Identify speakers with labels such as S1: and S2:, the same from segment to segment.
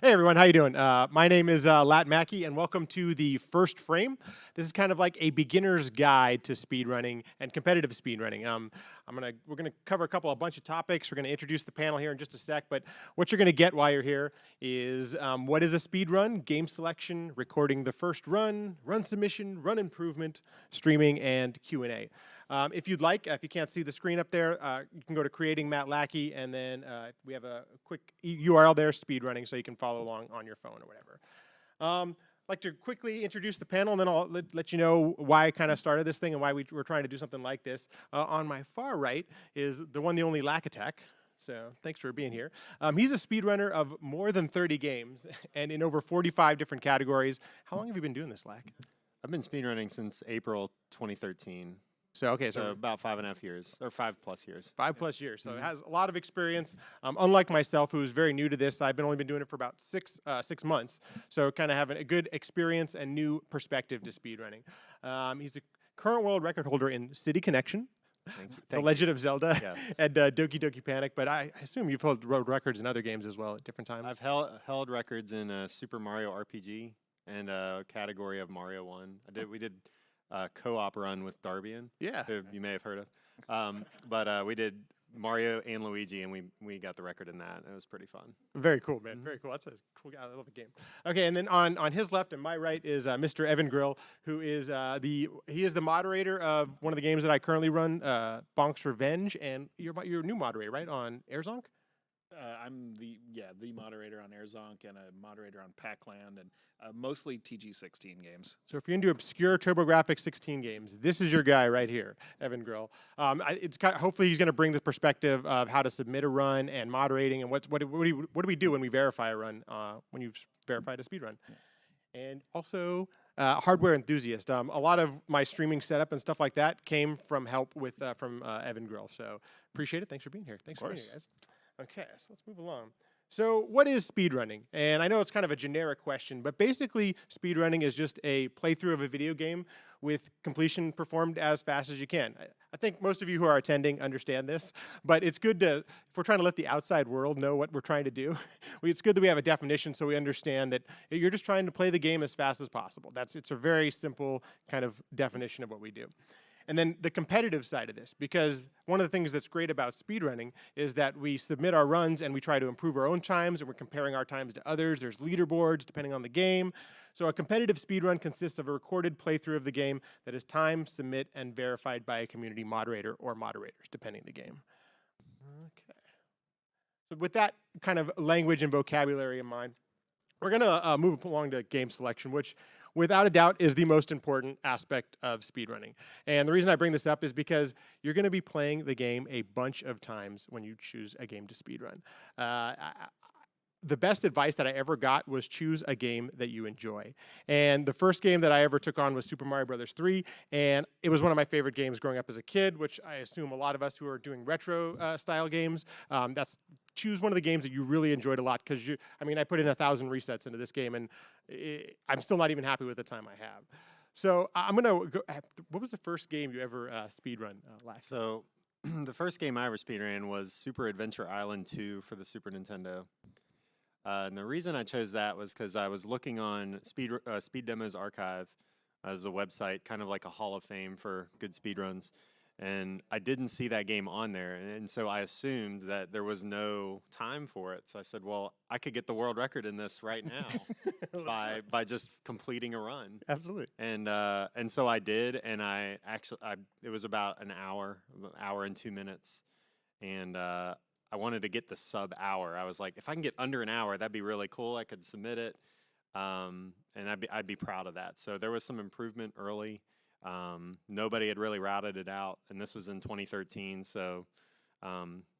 S1: Hey everyone, how you doing? My name is Lat Mackey, and welcome to the First Frame. This is kind of like a beginner's guide to speedrunning and competitive speedrunning. We're gonna cover a bunch of topics. We're gonna introduce the panel here in just a sec, but what you're gonna get while you're here is what is a speed run, game selection, recording the first run, run submission, run improvement, streaming, and Q&A. If you'd like, if you can't see the screen up there, you can go to Creating Matt Lackey, and then we have a quick URL there, Speedrunning, so you can follow along on your phone or whatever. I'd like to quickly introduce the panel, and then I'll let you know why I kind of started this thing and why we're trying to do something like this. On my far right is the one, the only Lack Attack. So thanks for being here. He's a speedrunner of more than 30 games and in over 45 different categories. How long have you been doing this, Lack?
S2: I've been speedrunning since April 2013.
S1: So okay,
S2: so about 5.5 years, or 5+ years.
S1: 5+ years. So it has a lot of experience. Unlike myself, who's very new to this, I've only been doing it for about six months. So kind of having a good experience and new perspective to speedrunning. He's a current world record holder in City Connection, The Legend of Zelda, yes, and Doki Doki Panic. But I assume you've held world records in other games as well at different times.
S2: I've held records in Super Mario RPG and a category of Mario 1. We did co-op run with Darbian, who you may have heard of. But we did Mario and Luigi, and we got the record in that. It was pretty fun.
S1: Very cool, man. Very cool. That's a cool guy. I love the game. Okay, and then on his left and my right is Mr. Evan Grill, who is the moderator of one of the games that I currently run, Bonk's Revenge, and you're a new moderator, right, on Airzonk?
S3: I'm the moderator on Airzonk and a moderator on Pac-Land and mostly TG16 games.
S1: So if you're into obscure TurboGrafx 16 games, this is your guy right here, Evan Grill. Hopefully he's going to bring the perspective of how to submit a run and moderating and what do we do when we verify a run when you've verified a speed run, and also hardware enthusiast. A lot of my streaming setup and stuff like that came from help from Evan Grill. So appreciate it. Thanks for being here. Thanks for being here, guys. Okay, so let's move along. So what is speedrunning? And I know it's kind of a generic question, but basically speedrunning is just a playthrough of a video game with completion performed as fast as you can. I think most of you who are attending understand this, but it's good if we're trying to let the outside world know what we're trying to do, it's good that we have a definition so we understand that you're just trying to play the game as fast as possible. It's a very simple kind of definition of what we do. And then the competitive side of this, because one of the things that's great about speedrunning is that we submit our runs and we try to improve our own times, and we're comparing our times to others. There's leaderboards depending on the game. So a competitive speedrun consists of a recorded playthrough of the game that is timed, submit, and verified by a community moderator or moderators, depending on the game. Okay. So with that kind of language and vocabulary in mind, we're going to move along to game selection, which without a doubt is the most important aspect of speedrunning. And the reason I bring this up is because you're going to be playing the game a bunch of times when you choose a game to speedrun. The best advice that I ever got was choose a game that you enjoy. And the first game that I ever took on was Super Mario Bros. 3, and it was one of my favorite games growing up as a kid, which I assume a lot of us who are doing retro style games, choose one of the games that you really enjoyed a lot, because I put in 1,000 resets into this game, and I'm still not even happy with the time I have. So I'm gonna go. What was the first game you ever speedrun, Lax?
S2: So the first game I ever speedran was Super Adventure Island 2 for the Super Nintendo. And the reason I chose that was because I was looking on Speed Demos Archive as a website, kind of like a hall of fame for good speedruns. And I didn't see that game on there. And so I assumed that there was no time for it. So I said, well, I could get the world record in this right now by just completing a run.
S1: Absolutely.
S2: And so I did. And it was about an hour and 2 minutes. And I wanted to get the sub-hour. I was like, if I can get under an hour, that'd be really cool. I could submit it, and I'd be proud of that. So there was some improvement early. Nobody had really routed it out, and this was in 2013. So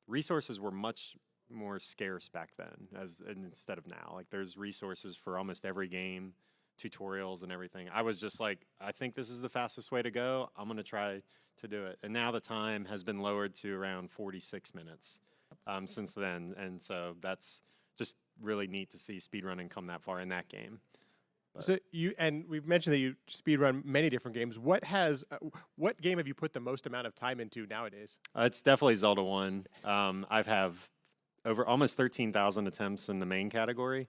S2: resources were much more scarce back then, instead of now. Like, there's resources for almost every game, tutorials and everything. I was just like, I think this is the fastest way to go. I'm gonna try to do it. And now the time has been lowered to around 46 minutes. Since then, and so that's just really neat to see speedrunning come that far in that game. But
S1: so we've mentioned that you speedrun many different games. What game have you put the most amount of time into nowadays?
S2: It's definitely Zelda 1. I've have over almost 13,000 attempts in the main category.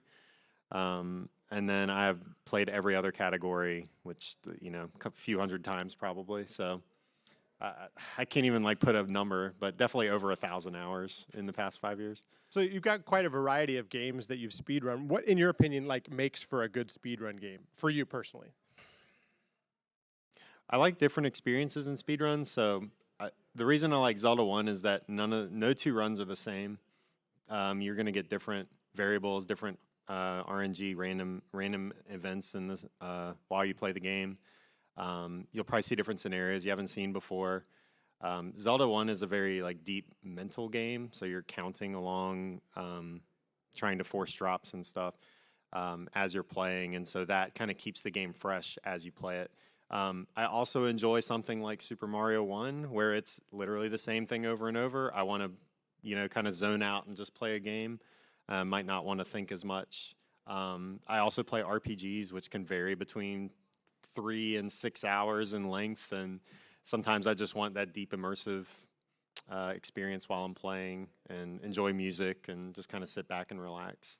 S2: And then I've played every other category, which, you know, a few hundred times probably. So I can't even like put a number, but definitely over 1,000 hours in the past 5 years.
S1: So you've got quite a variety of games that you've speedrun. What, in your opinion, like makes for a good speedrun game for you personally?
S2: I like different experiences in speedruns. So the reason I like Zelda 1 is that no two runs are the same. You're going to get different variables, different RNG, random events in this while you play the game. You'll probably see different scenarios you haven't seen before. Zelda 1 is a very like deep mental game, so you're counting along, trying to force drops and stuff as you're playing, and so that kind of keeps the game fresh as you play it. I also enjoy something like Super Mario 1, where it's literally the same thing over and over. I want to, you know, kind of zone out and just play a game. Might not want to think as much. I also play RPGs, which can vary between 3 and 6 hours in length, and sometimes I just want that deep immersive experience while I'm playing and enjoy music and just kind of sit back and relax.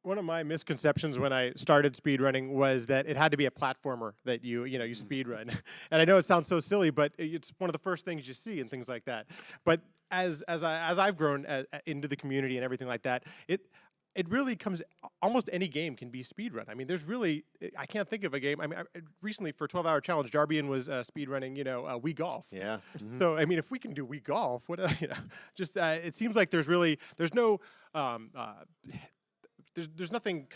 S1: One of my misconceptions when I started speedrunning was that it had to be a platformer that you speedrun. And I know it sounds so silly, but it's one of the first things you see and things like that. But as I've grown into the community and everything like that, it really comes, almost any game can be speedrun. I mean, there's really, I can't think of a game. I mean, recently for 12-hour challenge, Darbian was speedrunning, Wii Golf.
S2: Yeah.
S1: So, I mean, if we can do Wii Golf, what, just, it seems like there's no, there's nothing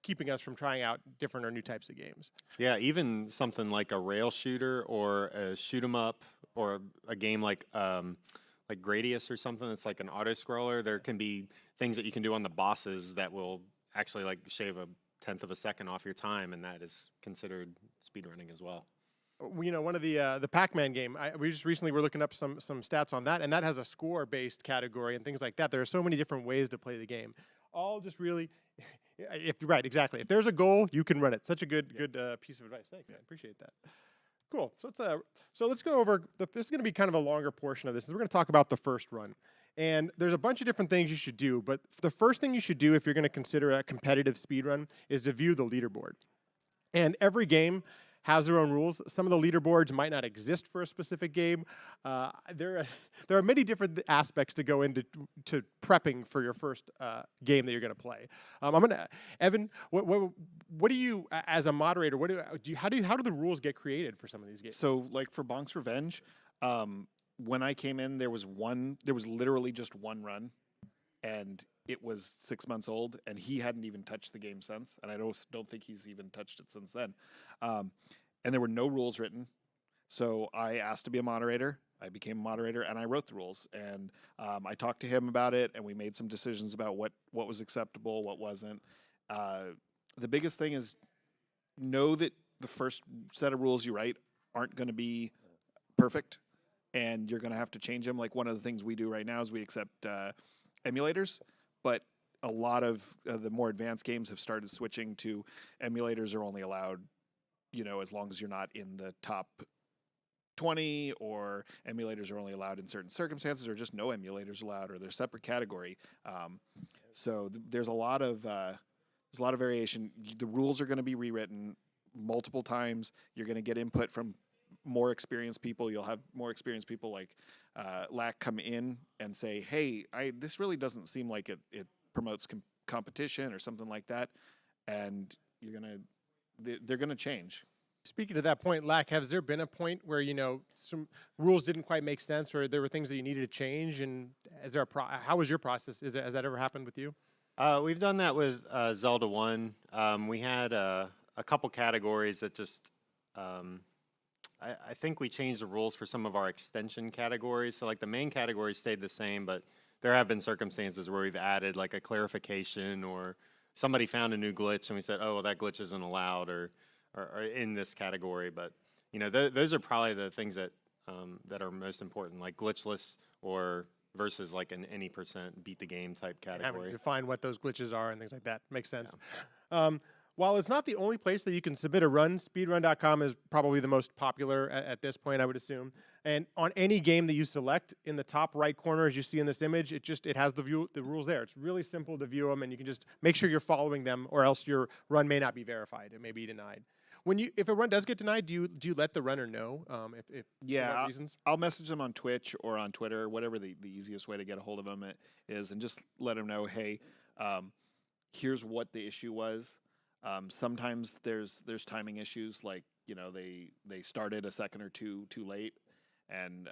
S1: keeping us from trying out different or new types of games.
S2: Yeah, even something like a rail shooter or a shoot 'em up or a game like Gradius or something that's like an auto scroller. There can be things that you can do on the bosses that will actually like shave 1/10 of a second off your time, and that is considered speedrunning as well.
S1: One of the Pac-Man game, we just recently were looking up some stats on that, and that has a score-based category and things like that. There are so many different ways to play the game. All just really, right, exactly. If there's a goal, you can run it. Such a good piece of advice. Thanks, man. Appreciate that. Cool. So let's go over. This is going to be kind of a longer portion of this. We're going to talk about the first run. And there's a bunch of different things you should do, but the first thing you should do if you're going to consider a competitive speedrun is to view the leaderboard. And every game has their own rules. Some of the leaderboards might not exist for a specific game. There are many different aspects to go into prepping for your first game that you're going to play. Evan, what do you, as a moderator, how do the rules get created for some of these games?
S3: So, like for Bonk's Revenge, when I came in, there was literally just one run, and it was 6 months old, and he hadn't even touched the game since, and I don't think he's even touched it since then. And there were no rules written, so I asked to be a moderator. I became a moderator, and I wrote the rules, and I talked to him about it, and we made some decisions about what was acceptable, what wasn't. The biggest thing is know that the first set of rules you write aren't going to be perfect, and you're going to have to change them. Like one of the things we do right now is we accept emulators, but a lot of the more advanced games have started switching to emulators are only allowed, as long as you're not in the top 20, or emulators are only allowed in certain circumstances, or just no emulators allowed, or they're a separate category. So there's a lot of variation. The rules are going to be rewritten multiple times. You're going to get input from more experienced people. You'll have more experienced people like Lack come in and say, hey, this really doesn't seem like it promotes competition or something like that, and they're gonna change.
S1: Speaking to that point, Lack, has there been a point where some rules didn't quite make sense, or there were things that you needed to change? And how was your process? Has that ever happened with you?
S2: We've done that with Zelda 1. We had a couple categories that just I think we changed the rules for some of our extension categories. So like the main category stayed the same, but there have been circumstances where we've added like a clarification, or somebody found a new glitch and we said, oh, well, that glitch isn't allowed or in this category. But those are probably the things that are most important, like glitchless or versus like an any % beat the game type category.
S1: Having to define what those glitches are and things like that makes sense. Yeah. while it's not the only place that you can submit a run, speedrun.com is probably the most popular at this point, I would assume. And on any game that you select, in the top right corner, as you see in this image, it has the rules there. It's really simple to view them, and you can just make sure you're following them, or else your run may not be verified. It may be denied. If a run does get denied, do you let the runner know? If
S3: Yeah,
S1: for what reasons?
S3: I'll message them on Twitch or on Twitter, whatever the easiest way to get a hold of them is, and just let them know, hey, here's what the issue was. Sometimes there's timing issues, like they started a second or two too late, and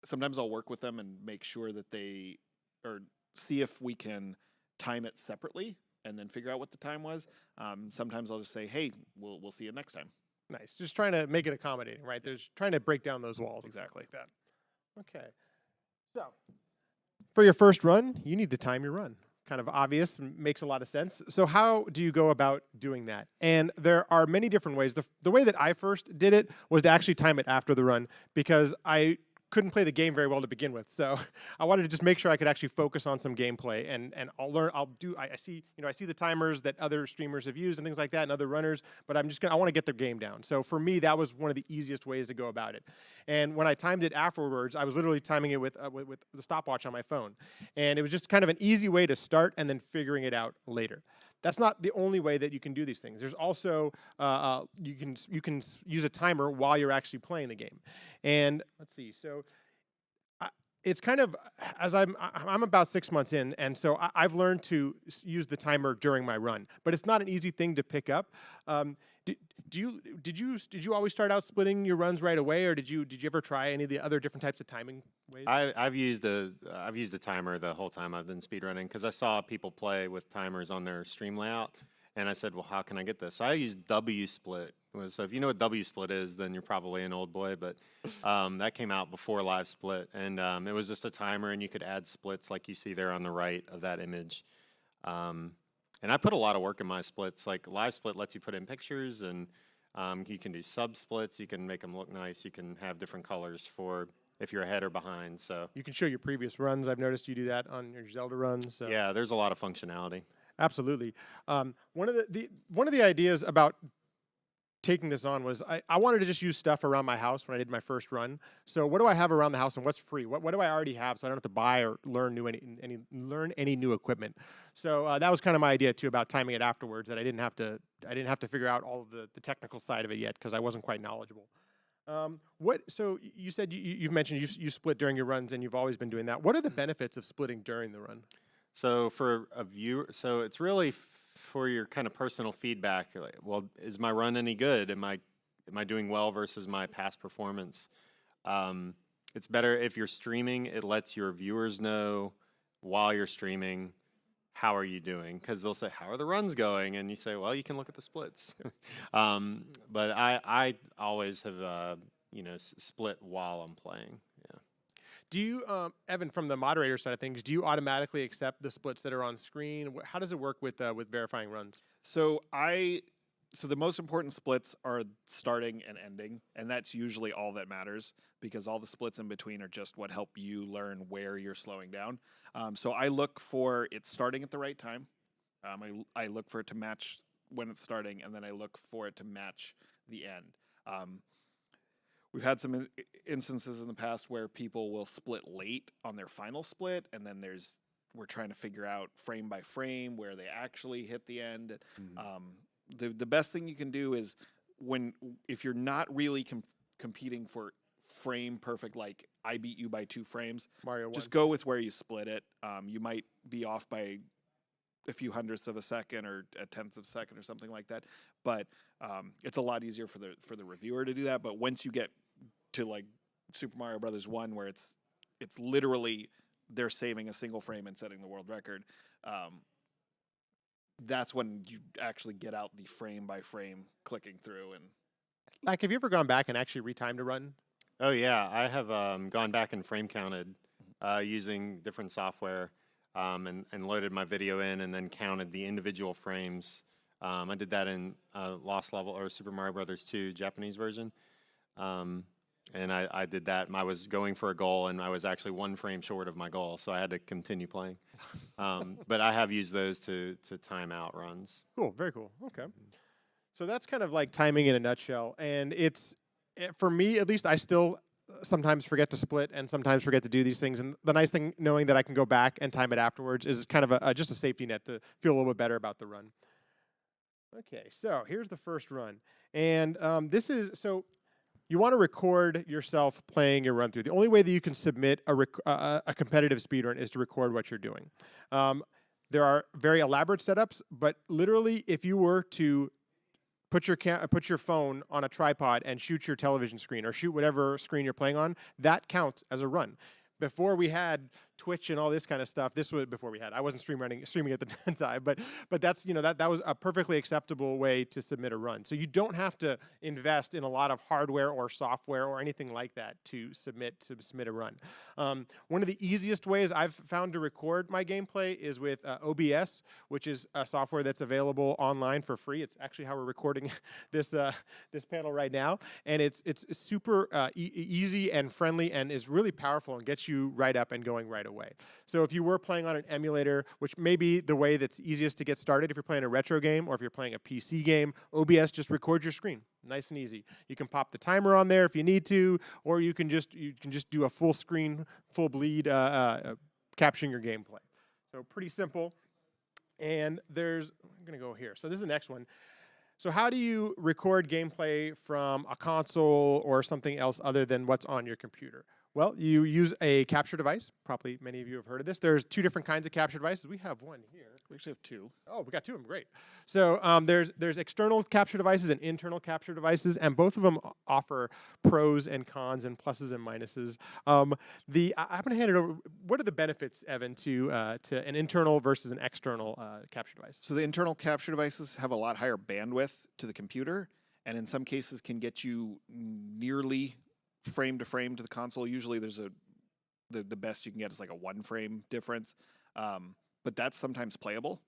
S3: sometimes I'll work with them and make sure that see if we can time it separately and then figure out what the time was. Sometimes I'll just say, hey, we'll see you next time.
S1: Nice. Just trying to make it accommodating, right? There's trying to break down those walls.
S3: Exactly.
S1: Like that. Okay. So, for your first run, you need to time your run. Kind of obvious, makes a lot of sense. So how do you go about doing that? And there are many different ways. The way that I first did it was to actually time it after the run, because I couldn't play the game very well to begin with. So I wanted to just make sure I could actually focus on some gameplay, and I see the timers that other streamers have used and things like that, and other runners, but I want to get the game down. So for me, that was one of the easiest ways to go about it. And when I timed it afterwards, I was literally timing it with the stopwatch on my phone. And it was just kind of an easy way to start and then figuring it out later. That's not the only way that you can do these things. There's also you can use a timer while you're actually playing the game. And let's see. So it's kind of, as I'm about 6 months in, and so I've learned to use the timer during my run. But it's not an easy thing to pick up. Did you always start out splitting your runs right away, or did you ever try any of the other different types of timing ways?
S2: I've used a timer the whole time I've been speedrunning, because I saw people play with timers on their stream layout, and I said, well, how can I get this? So I used W split. So if you know what W split is, then you're probably an old boy, but that came out before live split, and it was just a timer, and you could add splits like you see there on the right of that image. And I put a lot of work in my splits. Like live split lets you put in pictures, and you can do sub splits. You can make them look nice. You can have different colors for if you're ahead or behind. So
S1: you can show your previous runs. I've noticed you do that on your Zelda runs. So.
S2: Yeah, there's a lot of functionality.
S1: Absolutely. One of the ideas about taking this on was I wanted to just use stuff around my house when I did my first run. So what do I have around the house, and what's free? What do I already have, so I don't have to buy or learn any new equipment? So that was kind of my idea too, about timing it afterwards. That I didn't have to figure out all of the technical side of it yet, because I wasn't quite knowledgeable. So you said you've mentioned you split during your runs, and you've always been doing that. What are the benefits of splitting during the run?
S2: So for a viewer, so it's really for your kind of personal feedback. Like, well, is my run any good? Am I doing well versus my past performance? It's better if you're streaming. It lets your viewers know while you're streaming, how are you doing? Because they'll say, how are the runs going? And you say, well, you can look at the splits. But I always have split while I'm playing. Yeah.
S1: Do you, Evan, from the moderator side of things, do you automatically accept the splits that are on screen? How does it work with verifying runs?
S3: So the most important splits are starting and ending, and that's usually all that matters, because all the splits in between are just what help you learn where you're slowing down. So I look for it starting at the right time. I look for it to match when it's starting, and then I look for it to match the end. We've had some instances in the past where people will split late on their final split, and then we're trying to figure out frame by frame where they actually hit the end. Mm-hmm. The best thing you can do is if you're not really competing for frame perfect, like I beat you by 2 frames,
S1: Mario
S3: just
S1: 1.
S3: go with where you split it. You might be off by a few hundredths of a second or a tenth of a second or something like that, but it's a lot easier for the reviewer to do that. But once you get to like Super Mario Brothers 1, where it's literally they're saving a single frame and setting the world record, that's when you actually get out the frame by frame clicking through. And
S1: like, have you ever gone back and actually retimed a run?
S2: Oh yeah, I have gone back and frame counted using different software, and loaded my video in and then counted the individual frames. I did that in Lost Level or Super Mario Brothers 2 Japanese version. and I did that. I was going for a goal, and I was actually 1 frame short of my goal, so I had to continue playing. But I have used those to time out runs.
S1: Cool, very cool. Okay. So that's kind of like timing in a nutshell. And it's, for me at least, I still sometimes forget to split and sometimes forget to do these things. And the nice thing, knowing that I can go back and time it afterwards, is kind of just a safety net to feel a little bit better about the run. Okay, so here's the first run. And this is, so you want to record yourself playing your run through. The only way that you can submit a competitive speedrun is to record what you're doing. There are very elaborate setups, but literally if you were to put your phone on a tripod and shoot your television screen or shoot whatever screen you're playing on, that counts as a run. Before we had Twitch and all this kind of stuff, this was before we had. I wasn't streaming at the time, but that's, you know, that was a perfectly acceptable way to submit a run. So you don't have to invest in a lot of hardware or software or anything like that to submit a run. One of the easiest ways I've found to record my gameplay is with OBS, which is a software that's available online for free. It's actually how we're recording this panel right now, and it's super easy and friendly and is really powerful and gets you right up and going right away. So if you were playing on an emulator, which may be the way that's easiest to get started if you're playing a retro game or if you're playing a PC game, OBS just records your screen, nice and easy. You can pop the timer on there if you need to, or you can just do a full screen, full bleed capturing your gameplay. So pretty simple. And I'm gonna go here. So this is the next one. So how do you record gameplay from a console or something else other than what's on your computer? Well, you use a capture device. Probably many of you have heard of this. There's 2 different kinds of capture devices. We have one here.
S3: We actually have 2.
S1: Oh, we got 2 of them. Great. So there's external capture devices and internal capture devices, and both of them offer pros and cons and pluses and minuses. I'm going to hand it over. What are the benefits, Evan, to an internal versus an external capture device?
S3: So the internal capture devices have a lot higher bandwidth to the computer, and in some cases can get you nearly frame to frame to the console. Usually there's the best you can get is like a 1 frame difference, but that's sometimes playable.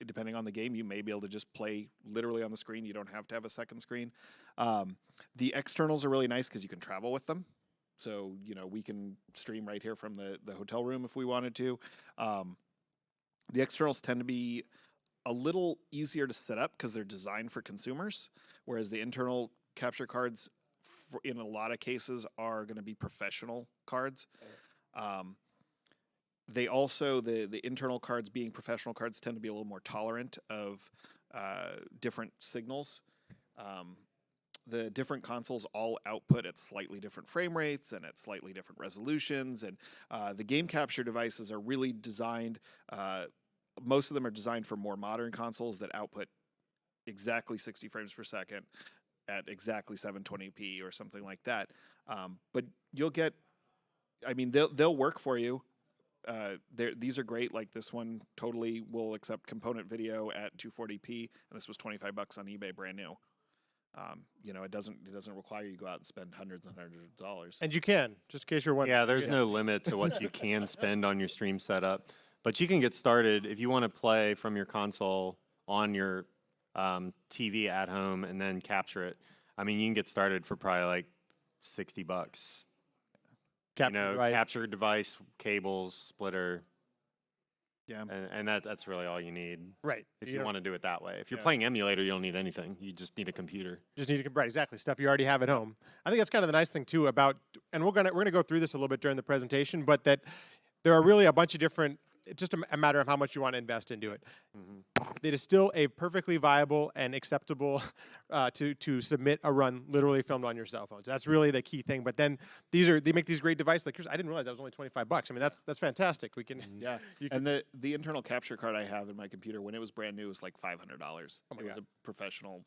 S3: Depending on the game, you may be able to just play literally on the screen. You don't have to have a second screen. The externals are really nice because you can travel with them. So, you know, we can stream right here from the hotel room if we wanted to. The externals tend to be a little easier to set up because they're designed for consumers, whereas the internal capture cards in a lot of cases are going to be professional cards. They also, the internal cards being professional cards, tend to be a little more tolerant of different signals. The different consoles all output at slightly different frame rates and at slightly different resolutions, and the game capture devices are really designed, most of them are designed for more modern consoles that output exactly 60 frames per second at exactly 720p or something like that. But you'll get, I mean, they'll work for you. These are great. Like this one totally will accept component video at 240p, and this was $25 on eBay, brand new. You know, it doesn't require you to go out and spend hundreds and hundreds of dollars.
S1: And you can, just in case you're wondering.
S2: Yeah, there's no limit to what you can spend on your stream setup, but you can get started if you want to play from your console on your TV at home and then capture it. I mean, you can get started for probably like $60. Capture device, cables, splitter.
S3: Yeah,
S2: and that's really all you need.
S1: Right.
S2: If you want to do it that way. If you're playing emulator, you don't need anything. You just need a computer.
S1: Right, exactly. Stuff you already have at home. I think that's kind of the nice thing too about, and we're gonna go through this a little bit during the presentation, but that there are really a bunch of different. It's just a matter of how much you want to invest into it. Mm-hmm. It is still a perfectly viable and acceptable to submit a run literally filmed on your cell phone. So that's really the key thing. But then they make these great devices. Like I didn't realize that was only $25. I mean, that's fantastic. We can
S3: and the internal capture card I have in my computer, when it was brand new, was like $500. It was a professional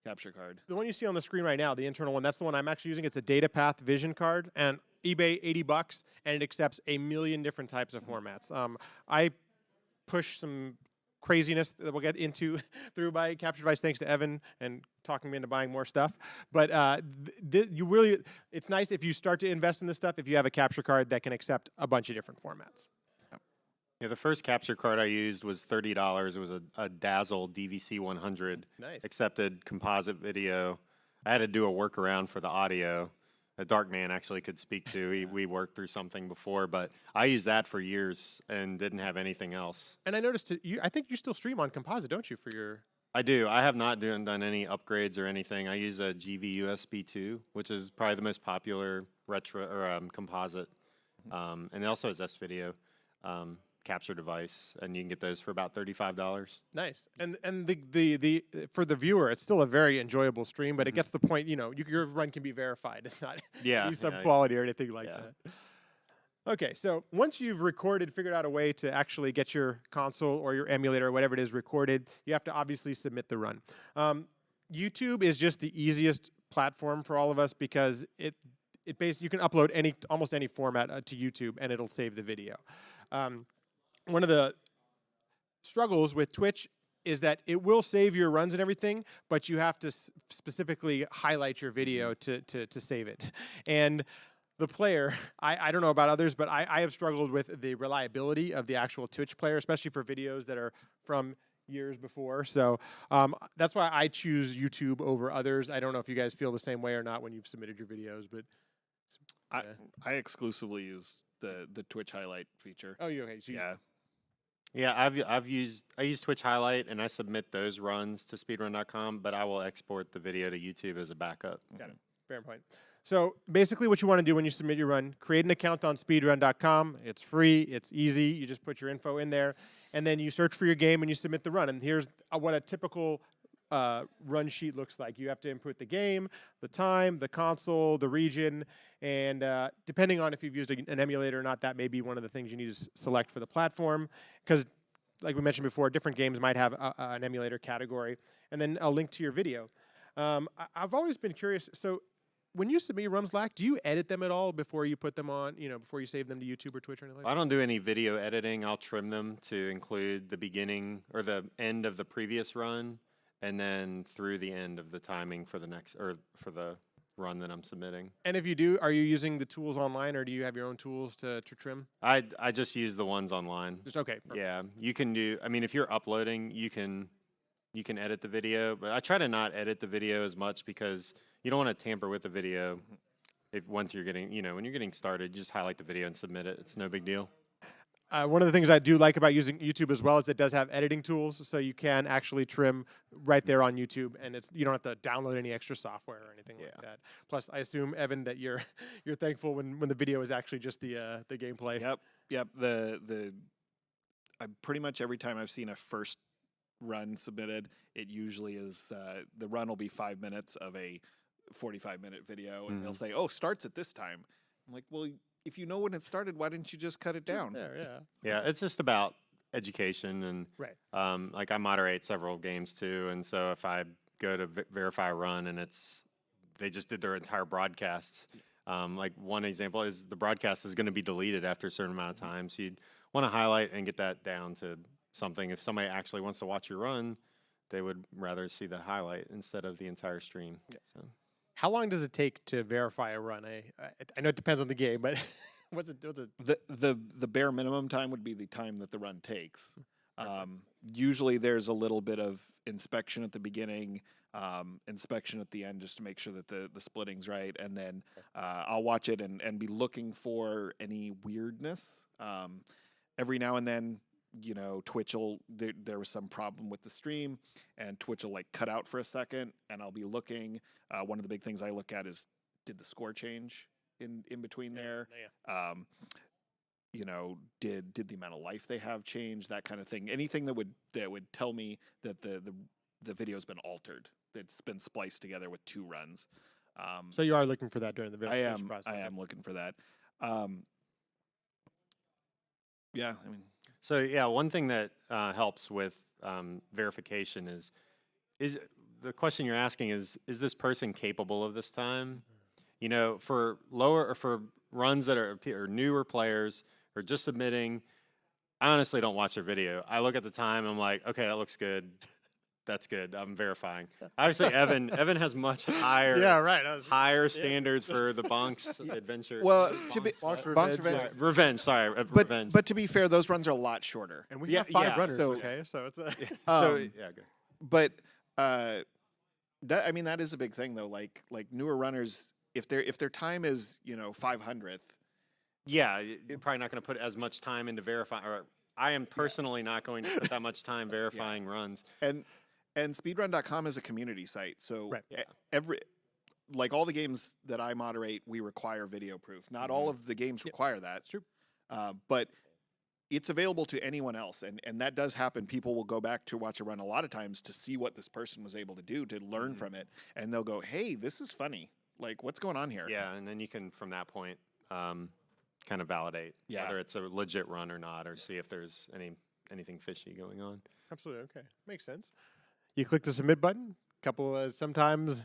S3: capture card.
S1: The one you see on the screen right now, the internal one, that's the one I'm actually using. It's a DataPath Vision card, and eBay, $80, and it accepts a million different types of formats. I push some craziness that we'll get into through my capture device, thanks to Evan and talking me into buying more stuff. But it's nice if you start to invest in this stuff if you have a capture card that can accept a bunch of different formats.
S2: Yeah, the first capture card I used was $30. It was a Dazzle DVC 100.
S1: Nice.
S2: Accepted composite video. I had to do a workaround for the audio, a Dark Man actually could speak to. We worked through something before, but I used that for years and didn't have anything else.
S1: And I noticed I think you still stream on Composite, don't you, for your...
S2: I do. I have not done any upgrades or anything. I use a GV USB 2, which is probably the most popular retro or composite, and it also has S-Video capture device, and you can get those for about $35.
S1: Nice. And the for the viewer, it's still a very enjoyable stream, but it gets the point, your run can be verified. It's not sub quality or anything like that. Okay, so once you've figured out a way to actually get your console or your emulator or whatever it is recorded, you have to obviously submit the run. YouTube is just the easiest platform for all of us because you can upload almost any format to YouTube and it'll save the video. One of the struggles with Twitch is that it will save your runs and everything, but you have to specifically highlight your video to save it. And the player, I don't know about others, but I have struggled with the reliability of the actual Twitch player, especially for videos that are from years before. So that's why I choose YouTube over others. I don't know if you guys feel the same way or not when you've submitted your videos, but...
S3: I exclusively use the Twitch highlight feature.
S1: Oh, okay. So
S2: Yeah, I use Twitch Highlight and I submit those runs to speedrun.com, but I will export the video to YouTube as a backup.
S1: Got it. Fair point. So basically what you want to do when you submit your run, create an account on speedrun.com. It's free, it's easy. You just put your info in there and then you search for your game and you submit the run. And here's what a typical run sheet looks like. You have to input the game, the time, the console, the region, and depending on if you've used an emulator or not, that may be one of the things you need to select for the platform. Because, like we mentioned before, different games might have an emulator category, and then a link to your video. I've always been curious. So, when you submit your runs, do you edit them at all before you put them on? Before you save them to YouTube or Twitch or anything like that?
S2: I don't do any video editing. I'll trim them to include the beginning or the end of the previous run, and then through the end of the timing for the next or for the run that I'm submitting.
S1: And if you do, are you using the tools online, or do you have your own tools to trim?
S2: I just use the ones online.
S1: Just okay. Perfect.
S2: Yeah, you can do. I mean, if you're uploading, you can edit the video, but I try to not edit the video as much because you don't want to tamper with the video. Once you're getting, when you're getting started, you just highlight the video and submit it. It's no big deal.
S1: One of the things I do like about using YouTube as well is it does have editing tools, so you can actually trim right there on YouTube, and you don't have to download any extra software or anything like that. Plus, I assume, Evan, that you're thankful when the video is actually just the gameplay.
S3: Yep. I pretty much every time I've seen a first run submitted, it usually is the run will be 5 minutes of a 45-minute video, and they'll say, "Oh, starts at this time." I'm like, well, if you know when it started, why didn't you just cut it down?
S2: Yeah, it's just about education and like I moderate several games too, and so if I go to verify a run and they just did their entire broadcast, like one example is the broadcast is going to be deleted after a certain amount of time, so you'd want to highlight and get that down to something. If somebody actually wants to watch your run, they would rather see the highlight instead of the entire stream. So.
S1: How long does it take to verify a run? I know it depends on the game, but what's it?
S3: The bare minimum time would be the time that the run takes. Usually there's a little bit of inspection at the beginning, inspection at the end, just to make sure that the splitting's right, and then I'll watch it and be looking for any weirdness. Every now and then, Twitch there was some problem with the stream, and Twitch will like cut out for a second, and I'll be looking. One of the big things I look at is, did the score change in between there? Did the amount of life they have change? That kind of thing. Anything that would tell me that the video's been altered. It's been spliced together with two runs.
S1: So you are looking for that during the verification process.
S3: I am looking for that.
S2: So yeah, one thing that helps with verification is the question you're asking is this person capable of this time? For lower or for runs that are newer players or just submitting, I honestly don't watch their video. I look at the time, I'm like, okay, that looks good. That's good. I'm verifying. Obviously, Evan has much higher higher standards for the Bonks adventure.
S3: Well,
S1: Bonks
S3: Revenge.
S2: Revenge.
S3: But to be fair, those runs are a lot shorter.
S1: And we have 5 runners. So it's
S2: good.
S3: But that is a big thing though. Like newer runners, if their time is 500th,
S2: Yeah, you're probably not going to put as much time into verifying, or I am personally not going to put that much time verifying runs.
S3: and speedrun.com is a community site, so
S1: Right.
S2: Yeah.
S3: every like all the games that I moderate, we require video proof. Not all of the games require that.
S1: It's true.
S3: But it's available to anyone else, and that does happen. People will go back to watch a run a lot of times to see what this person was able to do, to learn from it, and they'll go, "Hey, this is funny. Like, what's going on here?"
S2: Yeah, and then you can, from that point, kind of validate whether it's a legit run or not, or see if there's anything fishy going on.
S1: Absolutely. Okay. Makes sense. You click the submit button. Sometimes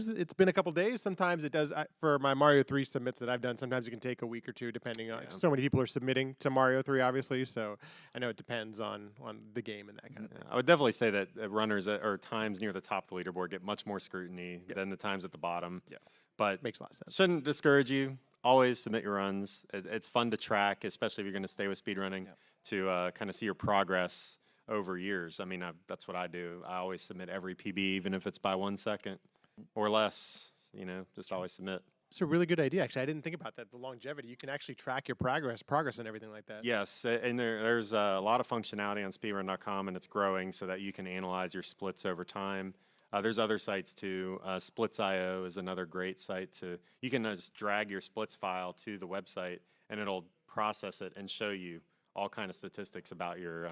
S1: it's been a couple days. Sometimes it does. For my Mario 3 submits that I've done, sometimes it can take a week or two, depending on. So many people are submitting to Mario 3, obviously. So I know it depends on the game and that kind of thing.
S2: I would definitely say that runners or times near the top of the leaderboard get much more scrutiny than the times at the bottom.
S3: Yeah.
S2: But
S1: Makes a lot of sense.
S2: shouldn't discourage you. Always submit your runs. It's fun to track, especially if you're going to stay with speedrunning, to kind of see your progress over years. I mean, that's what I do. I always submit every PB, even if it's by 1 second or less. Just always submit.
S1: It's a really good idea. Actually, I didn't think about that. The longevity, you can actually track your progress and everything like that.
S2: Yes, and there's a lot of functionality on speedrun.com, and it's growing so that you can analyze your splits over time. There's other sites too. Splits.io is another great site you can just drag your splits file to the website, and it'll process it and show you all kind of statistics about your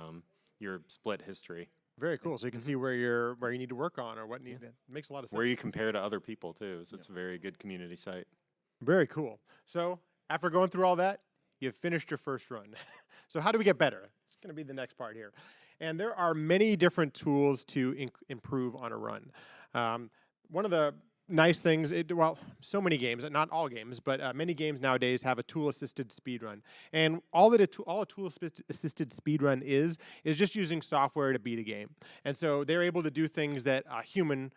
S2: split history.
S1: Very cool. So you can see where you need to work on or what need. It makes a lot of sense.
S2: Where you compare to other people too. So it's a very good community site.
S1: Very cool. So after going through all that, you've finished your first run. So how do we get better? It's going to be the next part here. And there are many different tools to improve on a run. One of the nice things, so many games, not all games, but many games nowadays have a tool-assisted speedrun. And all a tool-assisted speedrun is just using software to beat a game. And so they're able to do things that a human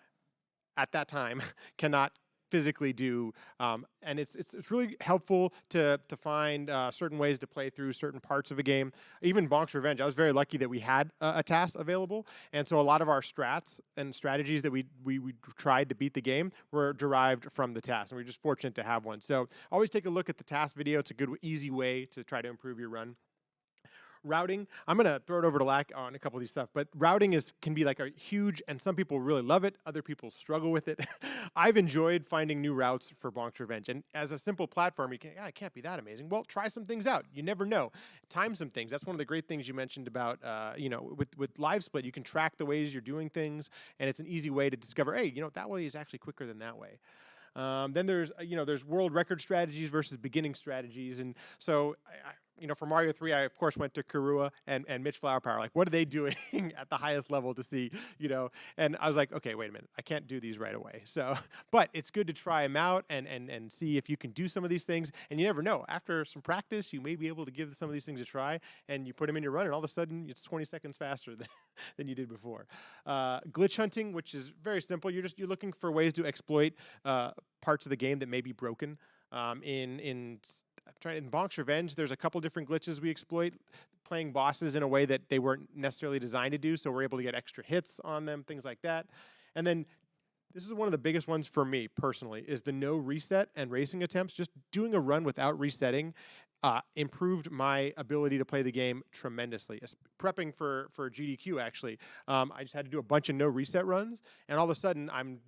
S1: at that time cannot physically do, and it's really helpful to find certain ways to play through certain parts of a game. Even Bonk's Revenge, I was very lucky that we had a task available, and so a lot of our strats and strategies that we tried to beat the game were derived from the task, and we're just fortunate to have one. So always take a look at the task video. It's a good, easy way to try to improve your run. Routing, I'm going to throw it over to Lack on a couple of these stuff, but routing can be like a huge, and some people really love it, other people struggle with it. I've enjoyed finding new routes for Bonk's Revenge, and as a simple platform, it can't be that amazing. Well, try some things out. You never know. Time some things. That's one of the great things you mentioned about, with Live Split, you can track the ways you're doing things, and it's an easy way to discover, hey, that way is actually quicker than that way. Then there's world record strategies versus beginning strategies, and so for Mario 3, I of course went to Karua and Mitch Flowerpower. Like, what are they doing at the highest level to see, And I was like, okay, wait a minute, I can't do these right away. So, but it's good to try them out and see if you can do some of these things. And you never know. After some practice, you may be able to give some of these things a try, and you put them in your run, and all of a sudden it's 20 seconds faster than you did before. Glitch hunting, which is very simple. You're looking for ways to exploit parts of the game that may be broken. In Bonk's Revenge, there's a couple different glitches we exploit, playing bosses in a way that they weren't necessarily designed to do, so we're able to get extra hits on them, things like that. And then this is one of the biggest ones for me personally, is the no reset and racing attempts. Just doing a run without resetting improved my ability to play the game tremendously. Prepping for GDQ, actually, I just had to do a bunch of no reset runs, and all of a sudden I'm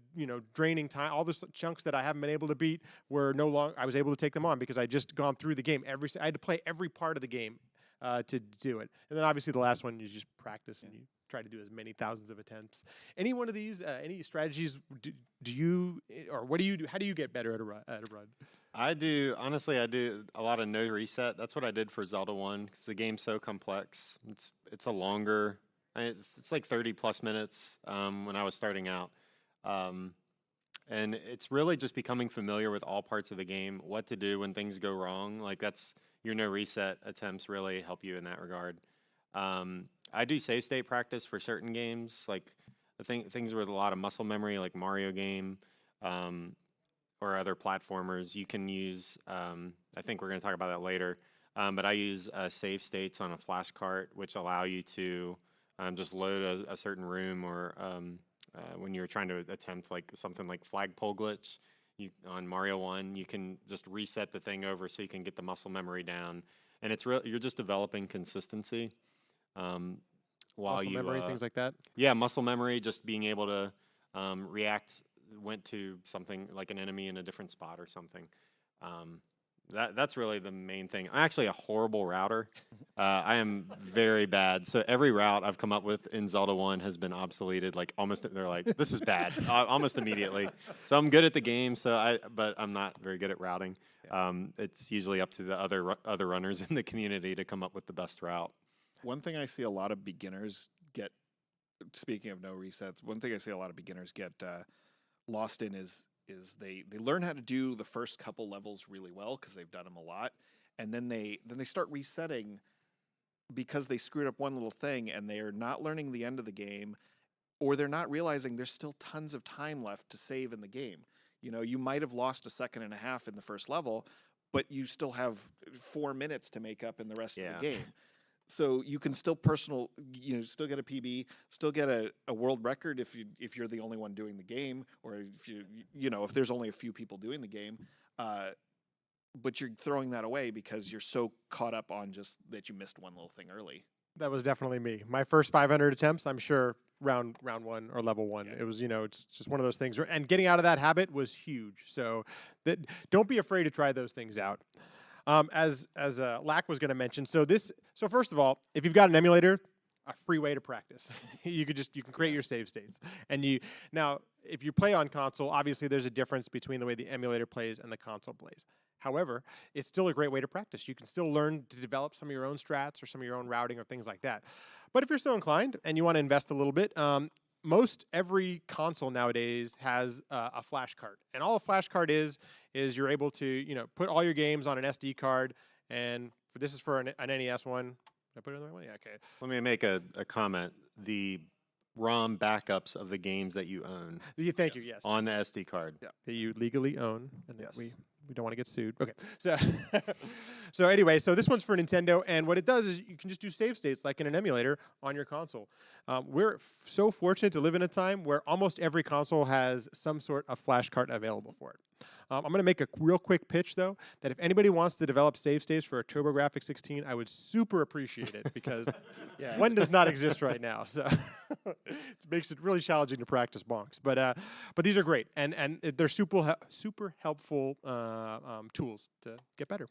S1: draining time. All the chunks that I haven't been able to beat were no longer. I was able to take them on because I just gone through the game. I had to play every part of the game to do it. And then obviously the last one, you just practice and you try to do as many thousands of attempts. Any one of these, any strategies do you, or what do you do? How do you get better at a run?
S2: I do a lot of no reset. That's what I did for Zelda 1 because the game's so complex. It's a longer, it's like 30 plus minutes when I was starting out. And it's really just becoming familiar with all parts of the game, what to do when things go wrong. Like your no reset attempts really help you in that regard. I do save state practice for certain games, like things with a lot of muscle memory, like Mario game, or other platformers. You can use, I think we're going to talk about that later, but I use save states on a flash cart, which allow you to just load a certain room, or when you're trying to attempt like something like flagpole glitch, On Mario 1, you can just reset the thing over so you can get the muscle memory down, and it's real. You're just developing consistency. While
S1: Muscle
S2: you
S1: memory, things like that.
S2: yeah, muscle memory, just being able to react went to something like an enemy in a different spot or something. That's really the main thing. I'm actually a horrible router. I am very bad. So every route I've come up with in Zelda 1 has been obsoleted. Like they're like, this is bad, almost immediately. So I'm good at the game. But I'm not very good at routing. It's usually up to the other runners in the community to come up with the best route.
S3: One thing I see a lot of beginners get, speaking of no resets, one thing I see a lot of beginners get lost in is they learn how to do the first couple levels really well because they've done them a lot, and then they start resetting because they screwed up one little thing, and they are not learning the end of the game, or they're not realizing there's still tons of time left to save in the game. You know, you might have lost a second and a half in the first level, but you still have 4 minutes to make up in the rest of the game. So you can still still get a PB, still get a world record if you're the only one doing the game, or if there's only a few people doing the game, but you're throwing that away because you're so caught up on just that you missed one little thing early.
S1: That was definitely me. My first 500 attempts, I'm sure round 1 or level 1.
S3: Yeah.
S1: It was, it's just one of those things. And getting out of that habit was huge. So don't be afraid to try those things out. As Lack was going to mention, so first of all, if you've got an emulator, a free way to practice. you can create your save states, and now if you play on console, obviously there's a difference between the way the emulator plays and the console plays. However, it's still a great way to practice. You can still learn to develop some of your own strats or some of your own routing or things like that. But if you're so inclined and you want to invest a little bit, most every console nowadays has a flash card, and all a flash card is you're able to put all your games on an SD card, and this is for an NES one. Did I put it in the right way? Yeah, okay.
S2: Let me make a comment. The ROM backups of the games that you own.
S1: Thank you. Yes.
S2: On the SD card.
S3: Yeah.
S1: That you legally own, and that
S3: Yes.
S1: we don't want to get sued. Okay, so anyway, so this one's for Nintendo, and what it does is you can just do save states like in an emulator on your console. We're so fortunate to live in a time where almost every console has some sort of flash card available for it. I'm going to make a real quick pitch, though, that if anybody wants to develop save states for a TurboGrafx 16, I would super appreciate it because one does not exist right now. So it makes it really challenging to practice bonks. But these are great, and they're super helpful tools to get better.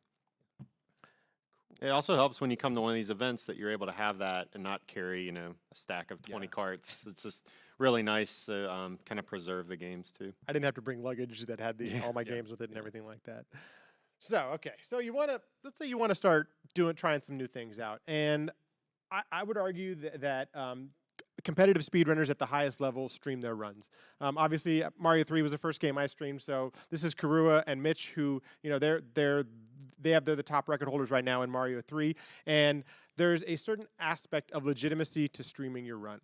S2: It also helps when you come to one of these events that you're able to have that and not carry, a stack of 20 carts. It's just really nice to kind of preserve the games too.
S1: I didn't have to bring luggage that had all my games with it and everything like that. So, okay. So let's say you want to start trying some new things out. And I would argue that competitive speedrunners at the highest level stream their runs. Obviously, Mario 3 was the first game I streamed, so this is Karua and Mitch who, they're the top record holders right now in Mario 3, and there's a certain aspect of legitimacy to streaming your run.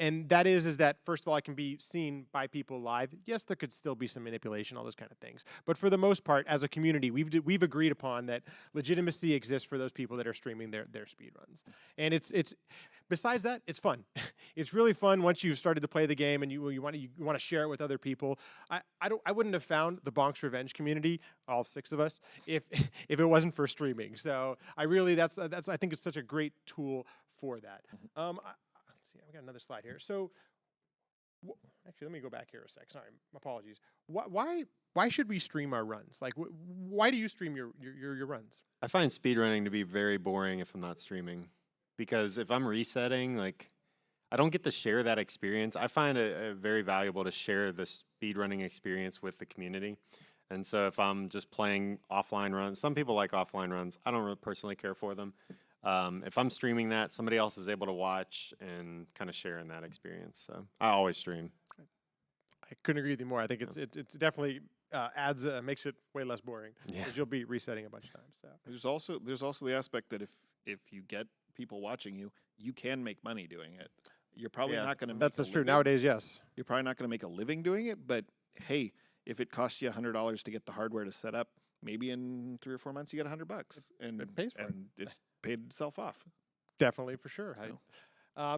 S1: And that is that, first of all, it can be seen by people live. Yes, there could still be some manipulation, all those kind of things. But for the most part, as a community, we've agreed upon that legitimacy exists for those people that are streaming their speed runs. And it's besides that, it's fun. It's really fun once you've started to play the game and you want to share it with other people. I wouldn't have found the Bonk's Revenge community, all 6 of us, if it wasn't for streaming. So I think it's such a great tool for that. I've got another slide here. So, actually, let me go back here a sec. Sorry, apologies. Why should we stream our runs? Like, why do you stream your runs?
S2: I find speedrunning to be very boring if I'm not streaming, because if I'm resetting, I don't get to share that experience. I find it very valuable to share the speedrunning experience with the community. And so if I'm just playing offline runs, some people like offline runs. I don't really personally care for them. If I'm streaming that, somebody else is able to watch and kind of share in that experience. So I always stream.
S1: I couldn't agree with you more. I think it's definitely makes it way less boring because you'll be resetting a bunch of times. So
S3: There's also the aspect that if you get people watching you, you can make money doing it. You're probably not going to.
S1: That's true nowadays. Yes,
S3: you're probably not going to make a living doing it. But hey, if it costs you $100 to get the hardware to set up, maybe in 3 or 4 months you get $100, and
S1: it pays for it.
S3: It's paid itself off.
S1: Definitely, for sure.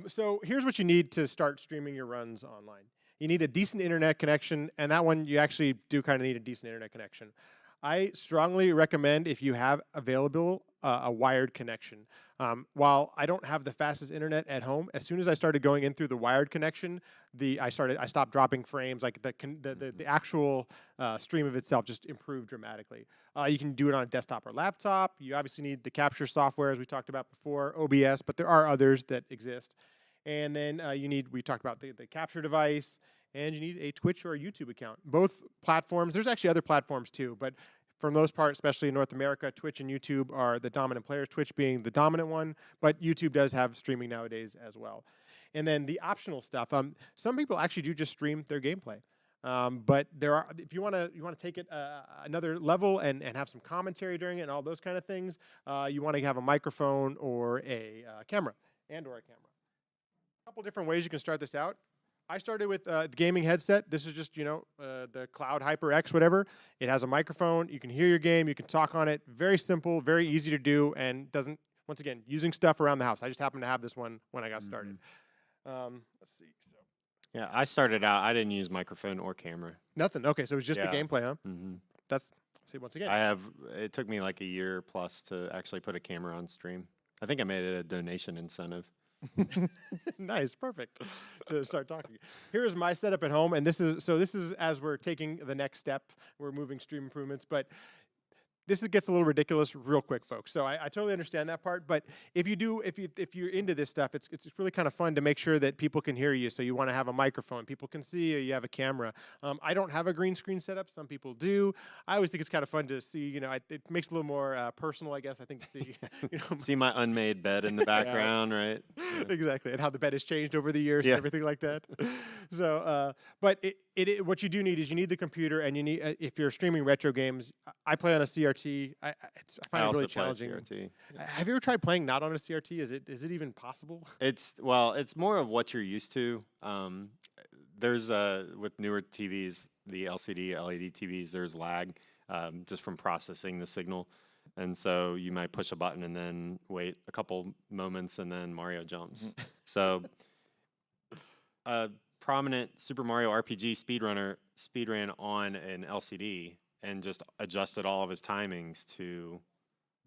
S1: So here's what you need to start streaming your runs online. You need a decent internet connection, and that one you actually do kind of need a decent internet connection. I strongly recommend if you have available a wired connection. While I don't have the fastest internet at home, as soon as I started going in through the wired connection, I stopped dropping frames. Like the actual stream of itself just improved dramatically. You can do it on a desktop or laptop. You obviously need the capture software, as we talked about before, OBS, but there are others that exist. And then we talked about the capture device, and you need a Twitch or a YouTube account. Both platforms, there's actually other platforms too, but for the most part, especially in North America, Twitch and YouTube are the dominant players, Twitch being the dominant one, but YouTube does have streaming nowadays as well. And then the optional stuff, some people actually do just stream their gameplay. But if you want to take it another level and have some commentary during it and all those kind of things, you want to have a microphone or a camera. A couple different ways you can start this out. I started with the gaming headset. This is just, the Cloud HyperX, whatever. It has a microphone. You can hear your game. You can talk on it. Very simple, very easy to do, and once again, using stuff around the house. I just happened to have this one when I got started. Let's see.
S2: Yeah, I started out, I didn't use microphone or camera.
S1: Nothing. Okay, so it was just the gameplay, huh? See, once again.
S2: It took me like a year plus to actually put a camera on stream. I think I made it a donation incentive.
S1: Nice, perfect to start talking. Here's my setup at home, and this is as we're taking the next step. We're moving stream improvements, but this gets a little ridiculous real quick, folks. So I totally understand that part. But if you're into this stuff, it's really kind of fun to make sure that people can hear you. So you want to have a microphone, people can see you, you have a camera. I don't have a green screen setup. Some people do. I always think it's kind of fun to see. It makes it a little more personal, I guess. I think to see
S2: see my unmade bed in the background, right?
S1: Yeah. Exactly, and how the bed has changed over the years and everything like that. So, but what you do need is you need the computer, and you need if you're streaming retro games. I play on a CRT. I find it really challenging.
S2: CRT.
S1: Have you ever tried playing not on a CRT? Is it even possible?
S2: It's more of what you're used to. There's with newer TVs, the LCD, LED TVs, there's lag just from processing the signal. And so you might push a button and then wait a couple moments and then Mario jumps. So a prominent Super Mario RPG speedrunner speedran on an LCD and just adjusted all of his timings to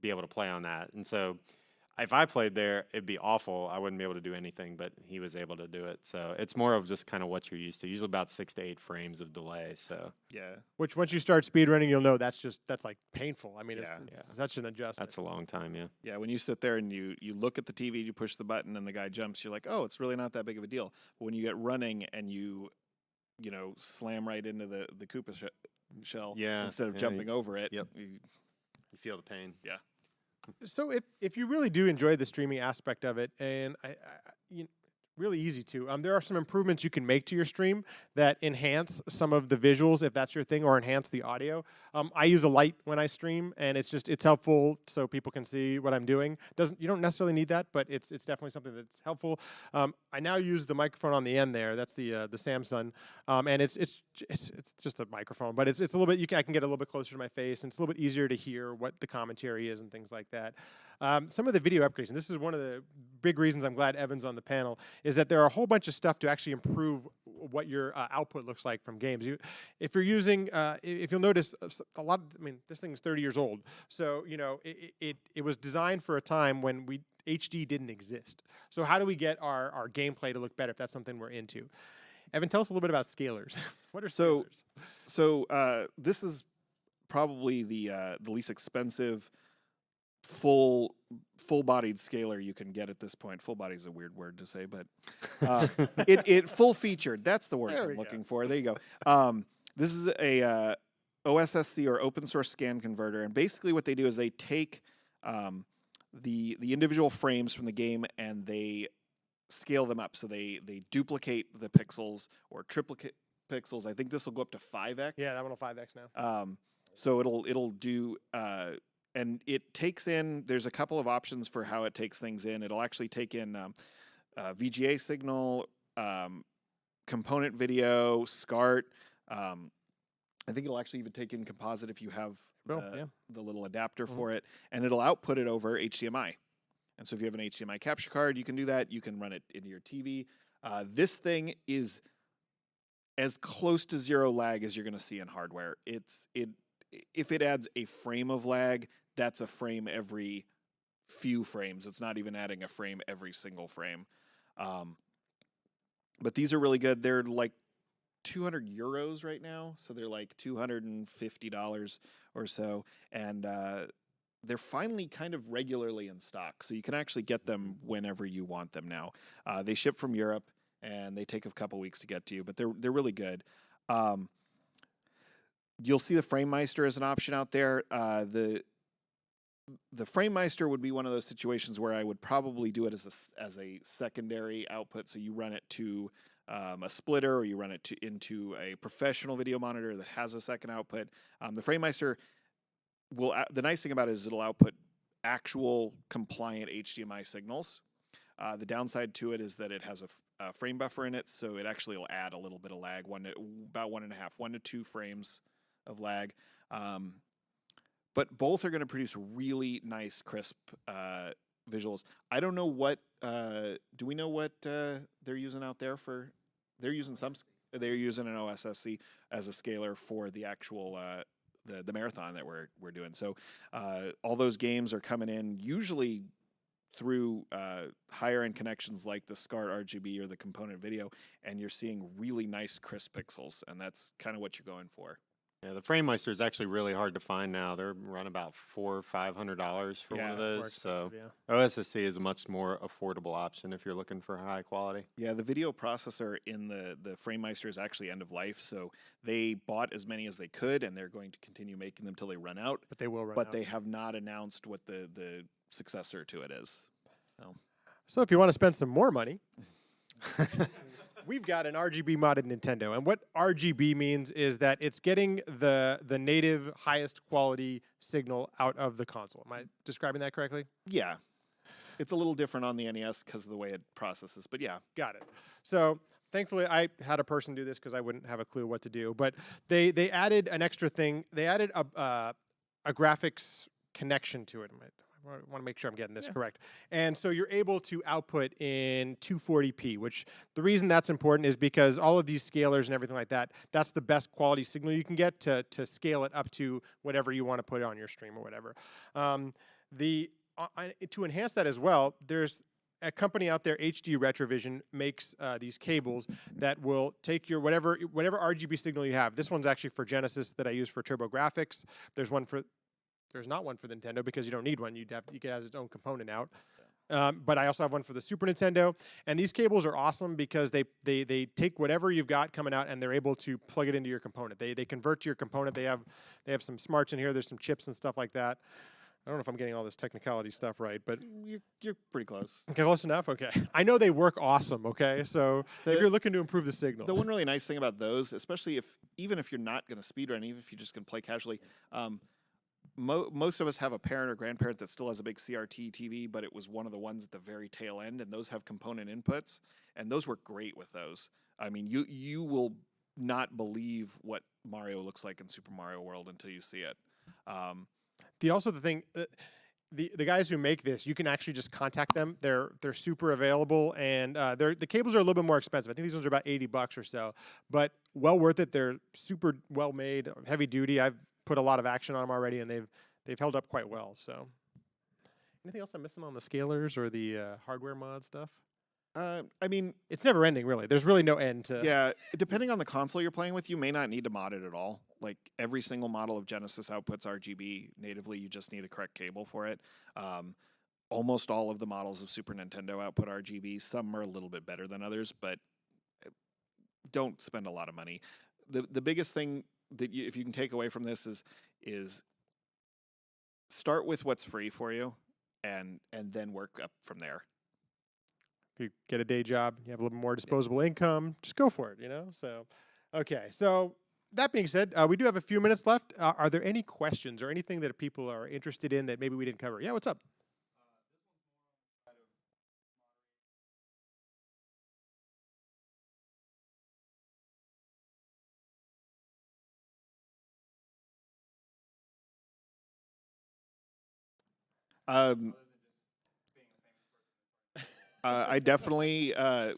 S2: be able to play on that. And so if I played there, it'd be awful. I wouldn't be able to do anything, but he was able to do it. So it's more of just kind of what you're used to. Usually about 6 to 8 frames of delay. So
S1: yeah, which once you start speedrunning, you'll know that's like painful. I mean, it's such an adjustment.
S2: That's a long time, yeah.
S3: Yeah, when you sit there and you look at the TV, you push the button, and the guy jumps, you're like, oh, it's really not that big of a deal. But when you get running and you slam right into the Koopa shell instead of jumping over it,
S2: you feel the pain.
S3: Yeah.
S1: So if you really do enjoy the streaming aspect of it, and really easy to, there are some improvements you can make to your stream that enhance some of the visuals if that's your thing, or enhance the audio. I use a light when I stream, and it's helpful so people can see what I'm doing. You don't necessarily need that, but it's definitely something that's helpful. I now use the microphone on the end there. That's the Samsung, and it's just a microphone, but it's a little bit. I can get a little bit closer to my face, and it's a little bit easier to hear what the commentary is and things like that. Some of the video upgrades, and this is one of the big reasons I'm glad Evan's on the panel, is that there are a whole bunch of stuff to actually improve what your output looks like from games. If you're using, if you'll notice, a lot. This thing is 30 years old, so it was designed for a time when HD didn't exist. So how do we get our gameplay to look better if that's something we're into? Evan, tell us a little bit about scalers. What are scalers?
S3: So this is probably the least expensive full-bodied scaler you can get at this point. Full body is a weird word to say, but it full-featured. That's the word I'm looking for. There you go. This is a OSSC or open source scan converter, and basically what they do is they take the individual frames from the game and they scale them up. So they duplicate the pixels or triplicate pixels. I think this will go up to 5x.
S1: Yeah, that one will 5x now.
S3: So it'll do. And it takes in, there's a couple of options for how it takes things in. It'll actually take in VGA signal, component video, SCART. I think it'll actually even take in composite if you have the little adapter for it. And it'll output it over HDMI. And so if you have an HDMI capture card, you can do that. You can run it into your TV. This thing is as close to zero lag as you're going to see in hardware. If it adds a frame of lag, that's a frame every few frames. It's not even adding a frame every single frame. But these are really good. They're like 200 euros right now, so they're like $250 or so, and they're finally kind of regularly in stock, so you can actually get them whenever you want them now. They ship from Europe, and they take a couple weeks to get to you, but they're really good. You'll see the FrameMeister as an option out there. The FrameMeister would be one of those situations where I would probably do it as a secondary output, so you run it to a splitter, or you run it into a professional video monitor that has a second output. The FrameMeister will. The nice thing about it is it'll output actual compliant HDMI signals. The downside to it is that it has a frame buffer in it, so it actually will add a little bit of lag, about 1 to 2 frames of lag. But both are going to produce really nice, crisp visuals. I don't know what. Do we know what they're using out there for? They're using an OSSC as a scaler for the actual the marathon that we're doing. So all those games are coming in usually through higher end connections like the SCART RGB or the component video, and you're seeing really nice, crisp pixels, and that's kind of what you're going for.
S2: Yeah, the FrameMeister is actually really hard to find now. They're run about $400 or $500 for one of those. So OSSC is a much more affordable option if you're looking for high quality.
S3: Yeah, the video processor in the FrameMeister is actually end of life, so they bought as many as they could, and they're going to continue making them till they run out.
S1: But they will run out.
S3: But they have not announced what the successor to it is.
S1: So if you want to spend some more money, we've got an RGB modded Nintendo, and what RGB means is that it's getting the native highest quality signal out of the console. Am I describing that correctly?
S3: Yeah. It's a little different on the NES because of the way it processes, but yeah.
S1: Got it. So thankfully, I had a person do this because I wouldn't have a clue what to do, but they added an extra thing. They added a graphics connection to it. I want to make sure I'm getting this correct. And so you're able to output in 240p, which the reason that's important is because all of these scalers and everything like that, that's the best quality signal you can get to scale it up to whatever you want to put on your stream or whatever. To enhance that as well, there's a company out there, HD Retrovision, makes these cables that will take your whatever RGB signal you have. This one's actually for Genesis that I use for TurboGrafx. There's not one for the Nintendo because you don't need one. You can have its own component out. But I also have one for the Super Nintendo. And these cables are awesome because they take whatever you've got coming out and they're able to plug it into your component. They convert to your component. They have some smarts in here. There's some chips and stuff like that. I don't know if I'm getting all this technicality stuff right, but
S3: You're pretty close.
S1: okay, close enough. Okay, I know they work awesome. Okay, so if you're looking to improve the signal,
S3: The one really nice thing about those, especially even if you're not going to speedrun, even if you're just going to play casually, most of us have a parent or grandparent that still has a big CRT TV, but it was one of the ones at the very tail end, and those have component inputs, and those work great with those. I mean, you will not believe what Mario looks like in Super Mario World until you see it.
S1: The guys who make this, you can actually just contact them. They're super available, and the cables are a little bit more expensive. I think these ones are about $80 or so, but well worth it. They're super well made, heavy duty. I've put a lot of action on them already, and they've held up quite well. So, anything else I'm missing on the scalers or the hardware mod stuff?
S3: I mean,
S1: It's never ending, really. There's really no end to.
S3: yeah, depending on the console you're playing with, you may not need to mod it at all. Like every single model of Genesis outputs RGB natively. You just need a correct cable for it. Almost all of the models of Super Nintendo output RGB. Some are a little bit better than others, but don't spend a lot of money. The biggest thing that if you can take away from this is start with what's free for you, and then work up from there.
S1: If you get a day job, you have a little more disposable income, just go for it, So, okay. So that being said, we do have a few minutes left. Are there any questions or anything that people are interested in that maybe we didn't cover? Yeah, what's up?
S3: I definitely
S1: Other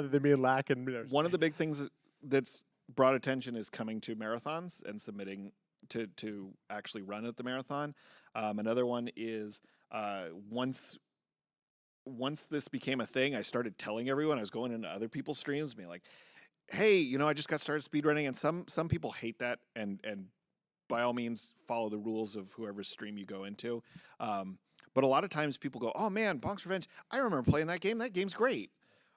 S1: than being lacking,
S3: one of the big things that's brought attention is coming to marathons and submitting to actually run at the marathon. Another one is once this became a thing, I started telling everyone. I was going into other people's streams, being like, "Hey, I just got started speedrunning," and some people hate that, and by all means follow the rules of whoever's stream you go into. But a lot of times people go, "Oh man, Bonk's Revenge! I remember playing that game. That game's great,"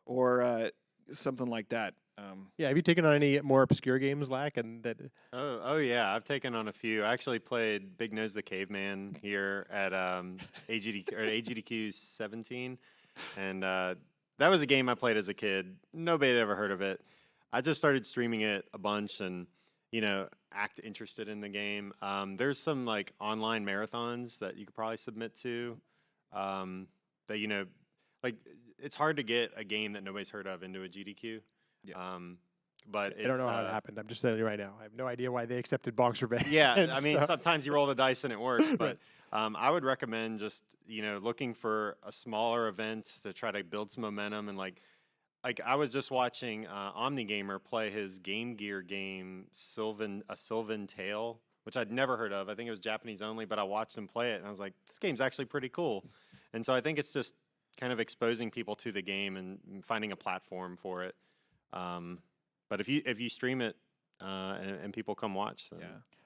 S3: or something like that.
S1: Yeah, have you taken on any more obscure games, Lack? And that
S2: Oh yeah, I've taken on a few. I actually played Big Nose the Caveman here at AGDQ 17, and that was a game I played as a kid. Nobody had ever heard of it. I just started streaming it a bunch, and act interested in the game. There's some like online marathons that you could probably submit to. That like it's hard to get a game that nobody's heard of into a GDQ.
S3: Yeah.
S2: But
S1: I don't know how it happened. I'm just telling you right now. I have no idea why they accepted Bonk's Revenge.
S2: Yeah, I mean,
S1: so.
S2: sometimes you roll the dice and it works, but I would recommend just looking for a smaller event to try to build some momentum. And like I was just watching OmniGamer play his Game Gear game Sylvan Tale, which I'd never heard of. I think it was Japanese only, but I watched him play it and I was like, this game's actually pretty cool. And so I think it's just kind of exposing people to the game and finding a platform for it. But if you stream it and people come watch, then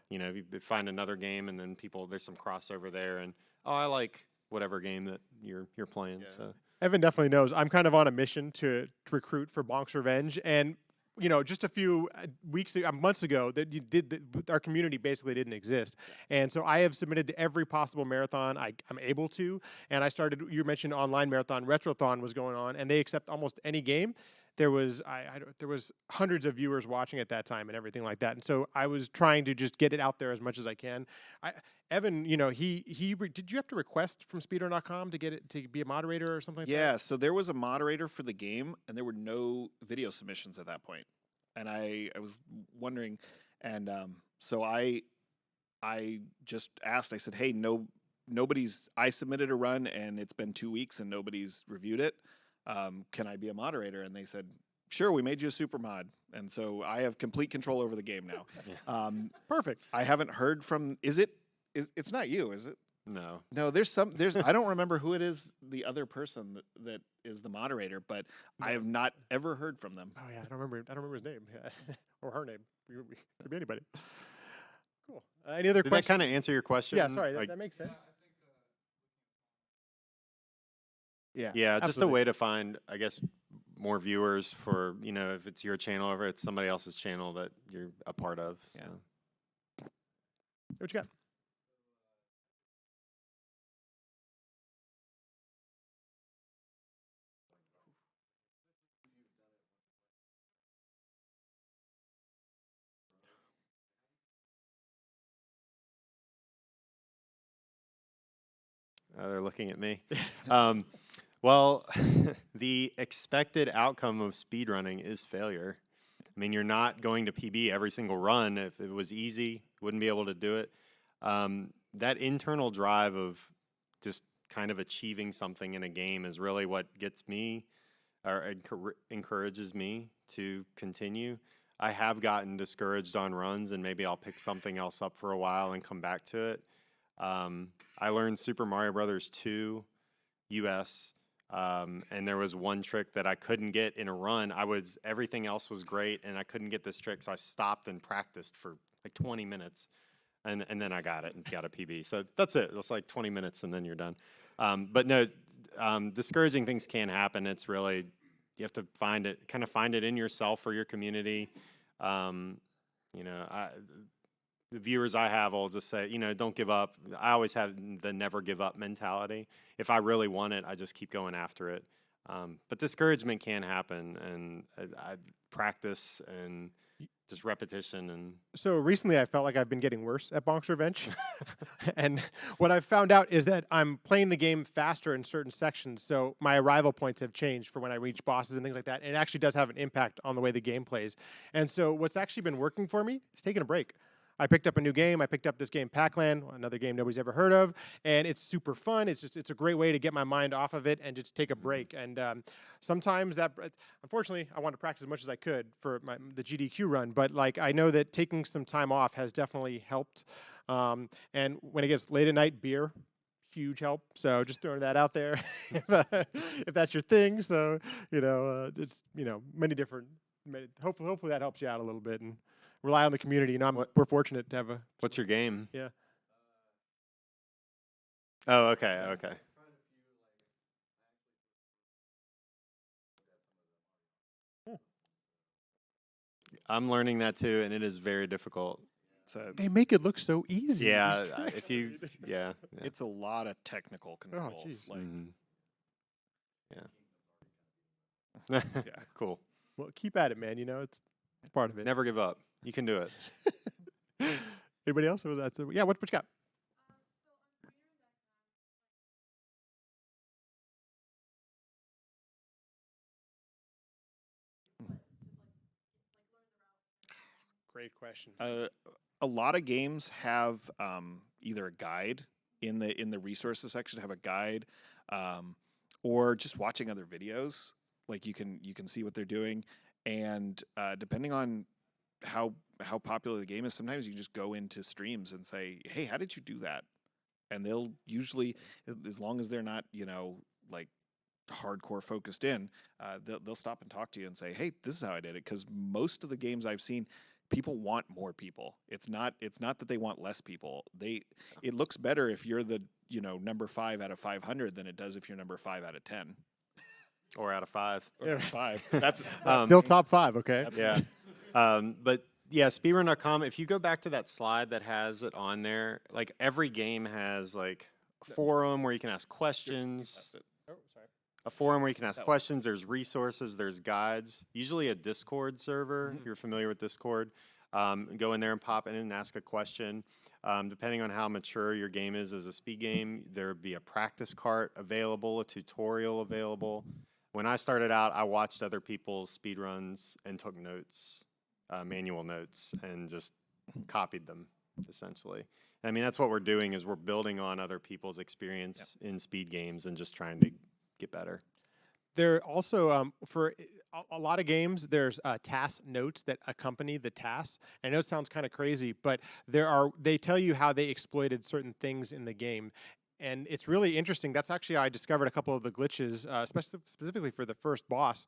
S2: if you find another game and then there's some crossover there, and I like whatever game that you're playing.
S3: Yeah.
S2: So
S1: Evan definitely knows. I'm kind of on a mission to recruit for Bonk's Revenge, and just a few months ago, our community basically didn't exist, and so I have submitted to every possible marathon I'm able to, and I started. You mentioned online marathon, Retrothon was going on, and they accept almost any game. There was hundreds of viewers watching at that time and everything like that, and so I was trying to just get it out there as much as I can. Evan, did you have to request from Speedrun.com to get it to be a moderator or something like that?
S3: Yeah, so there was a moderator for the game, and there were no video submissions at that point. And I was wondering, and so I just asked. I said, "Hey, I submitted a run, and it's been 2 weeks, and nobody's reviewed it. Can I be a moderator?" And they said, "Sure, we made you a super mod." And so I have complete control over the game now.
S1: Perfect.
S3: I haven't heard from. It's not you, is it?
S2: no.
S3: No, there's I don't remember who it is, the other person that is the moderator, but I have not ever heard from them.
S1: Oh yeah, I don't remember his name or her name. Could be anybody. Cool. Any other
S2: Did that
S1: questions?
S2: kind of answer your question?
S1: Yeah, sorry,
S2: Like,
S1: that makes sense. Yeah,
S2: yeah, just a
S1: absolutely.
S2: way to find, I guess, more viewers for if it's your channel or if it's somebody else's channel that you're a part of. So.
S3: Yeah.
S1: What you got?
S2: They're looking at me. Well, the expected outcome of speedrunning is failure. I mean, you're not going to PB every single run. If it was easy, wouldn't be able to do it. That internal drive of just kind of achieving something in a game is really what gets me or encourages me to continue. I have gotten discouraged on runs, and maybe I'll pick something else up for a while and come back to it. I learned Super Mario Brothers 2 US, and there was one trick that I couldn't get in a run. Everything else was great, and I couldn't get this trick, so I stopped and practiced for like 20 minutes, and then I got it and got a PB. So that's it. It's like 20 minutes, and then you're done. But no, discouraging things can happen. It's really, you have to find it in yourself or your community. The viewers I have will just say, don't give up. I always have the never give up mentality. If I really want it, I just keep going after it. But discouragement can happen, and I practice and just repetition. And
S1: So recently I felt like I've been getting worse at Bonk's Revenge. And what I've found out is that I'm playing the game faster in certain sections, so my arrival points have changed for when I reach bosses and things like that. And it actually does have an impact on the way the game plays. And so what's actually been working for me is taking a break. I picked up a new game. I picked up this game, Pac-Land, another game nobody's ever heard of, and it's super fun. It's a great way to get my mind off of it and just take a break. And sometimes that, unfortunately, I wanted to practice as much as I could for the GDQ run, but like I know that taking some time off has definitely helped. And when it gets late at night, beer, huge help. So just throwing that out there, if that's your thing. So it's many different. Hopefully that helps you out a little bit and rely on the community. We're fortunate to have a.
S2: What's your game?
S1: Yeah.
S2: Oh, okay, okay. I'm learning that too, and it is very difficult.
S1: They make it look so easy.
S2: Yeah, if you, yeah.
S3: It's a lot of technical controls.
S1: geez.
S3: Like,
S2: Yeah. Cool.
S1: Well, keep at it, man. It's part of it.
S2: Never give up. You can do it.
S1: Anybody else? Yeah. What you got? Great question.
S3: a lot of games have either a guide in the resources section, have a guide, or just watching other videos. Like you can see what they're doing, and depending on how popular the game is, sometimes you just go into streams and say, "Hey, how did you do that?" And they'll usually, as long as they're not like hardcore focused in, they'll stop and talk to you and say, "Hey, this is how I did it." Because most of the games I've seen, people want more people. It's not that they want less people. It looks better if you're the number 5 out of 500 than it does if you're number 5 out of 10
S2: or out of 5.
S3: or out of 5. That's
S1: Still top 5. Okay.
S2: Yeah. But yeah, speedrun.com, if you go back to that slide that has it on there, like every game has like a forum where you can ask questions.
S1: Oh, sorry.
S2: A forum where you can ask questions. There's resources. There's guides. Usually a Discord server, if you're familiar with Discord. Go in there and pop in and ask a question. Depending on how mature your game is as a speed game, there'd be a practice cart available, a tutorial available. When I started out, I watched other people's speed runs and took notes, manual notes, and just copied them, essentially. I mean, that's what we're doing, is we're building on other people's experience in speed games and just trying to get better.
S1: There also, for a lot of games, there's task notes that accompany the tasks. I know it sounds kind of crazy, but they tell you how they exploited certain things in the game. And it's really interesting. That's actually how I discovered a couple of the glitches, specifically for the first boss.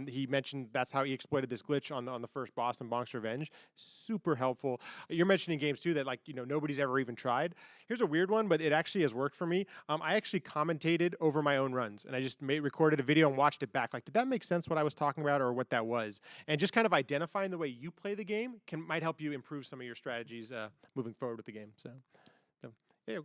S1: He mentioned that's how he exploited this glitch on the first boss in Bonk's Revenge. Super helpful. You're mentioning games too that nobody's ever even tried. Here's a weird one, but it actually has worked for me. I actually commentated over my own runs, and I just recorded a video and watched it back. Like, did that make sense what I was talking about or what that was? And just kind of identifying the way you play the game might help you improve some of your strategies moving forward with the game. So yeah.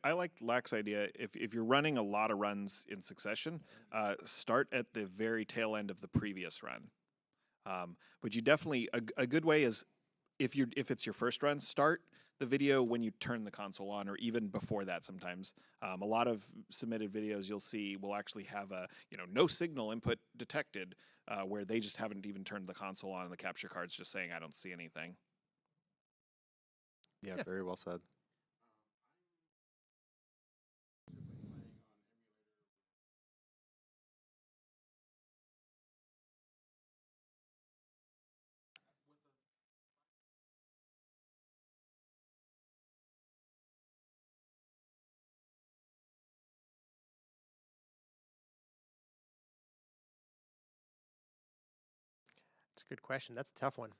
S3: I like Lack's idea. If you're running a lot of runs in succession, start at the very tail end of the previous run. But you definitely a good way is if it's your first run, start the video when you turn the console on, or even before that. Sometimes a lot of submitted videos you'll see will actually have a no signal input detected, where they just haven't even turned the console on, and the capture card's just saying I don't see anything.
S2: Yeah, very well said.
S1: That's a good question. That's a tough one.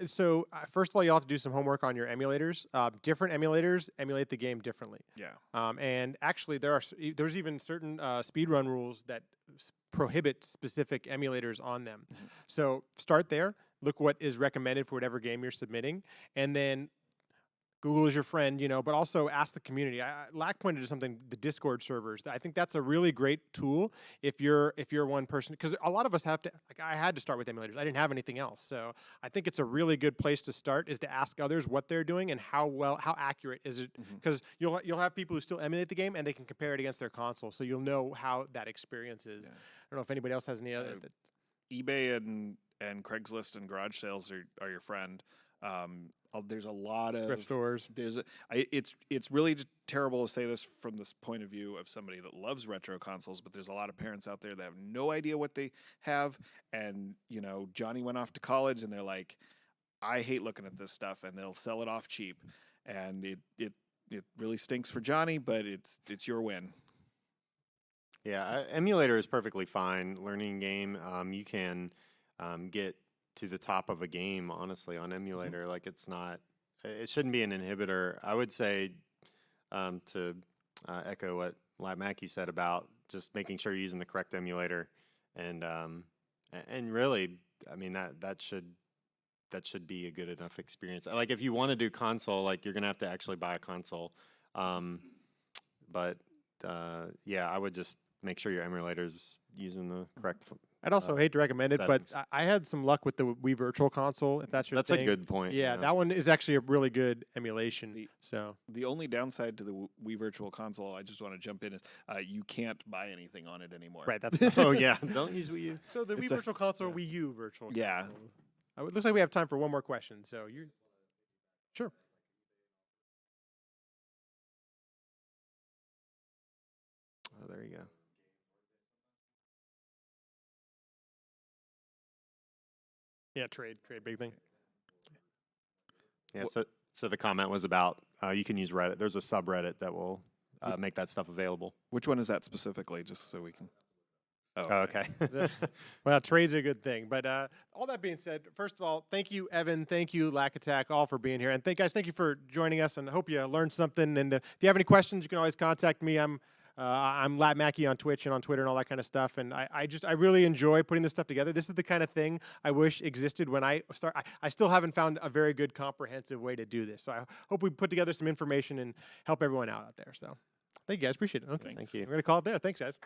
S1: So first of all, you'll have to do some homework on your emulators. Different emulators emulate the game differently.
S3: Yeah.
S1: And actually, there's even certain speedrun rules that prohibit specific emulators on them. So start there. Look what is recommended for whatever game you're submitting, and then Google is your friend, you know, but also ask the community. Lack pointed to something, the Discord servers. I think that's a really great tool if you're one person, because a lot of us have to, like I had to start with emulators. I didn't have anything else. So I think it's a really good place to start, is to ask others what they're doing and how accurate is it, because you'll have people who still emulate the game and they can compare it against their console. So you'll know how that experience is. I don't know if anybody else has any other.
S3: eBay and Craigslist and garage sales are your friend. There's a lot of
S1: Thrift stores.
S3: It's really terrible to say this from this point of view of somebody that loves retro consoles, but there's a lot of parents out there that have no idea what they have. And, you know, Johnny went off to college and they're like, I hate looking at this stuff, and they'll sell it off cheap. And it really stinks for Johnny, but it's your win.
S2: Yeah, emulator is perfectly fine. Learning game, you can get to the top of a game, honestly, on emulator. Like, it shouldn't be an inhibitor. I would say, to echo what Lab Mackie said about just making sure you're using the correct emulator, and really, I mean, that should be a good enough experience. Like, if you want to do console, like, you're gonna have to actually buy a console. But yeah, I would just make sure your emulator's using the correct.
S1: I'd also hate to recommend it,
S2: settings.
S1: but I had some luck with the Wii Virtual Console, if that's your
S2: That's
S1: thing.
S2: a good point.
S1: Yeah, that one is actually a really good emulation. So
S3: The only downside to the Wii Virtual Console, I just want to jump in, is you can't buy anything on it anymore.
S1: right, that's
S2: Oh yeah, don't use Wii U.
S1: so the Wii Virtual Console, Wii U Virtual.
S3: Yeah.
S1: Console. It looks like we have time for one more question. So you're sure.
S2: Oh, there you go.
S1: Yeah, trade, big thing.
S2: Yeah, so the comment was about you can use Reddit. There's a subreddit that will make that stuff available.
S3: Which one is that specifically, just so we can...
S2: Oh, okay.
S1: Well, trade's a good thing. But all that being said, first of all, thank you, Evan. Thank you, Lack Attack, all for being here. And thank you for joining us. And I hope you learned something. And if you have any questions, you can always contact me. I'm Lab Mackie on Twitch and on Twitter and all that kind of stuff. And I really enjoy putting this stuff together. This is the kind of thing I wish existed when I start. I still haven't found a very good comprehensive way to do this. So I hope we put together some information and help everyone out there. So thank you guys. Appreciate it. Okay.
S2: Thank you.
S1: We're going to call it there. Thanks, guys.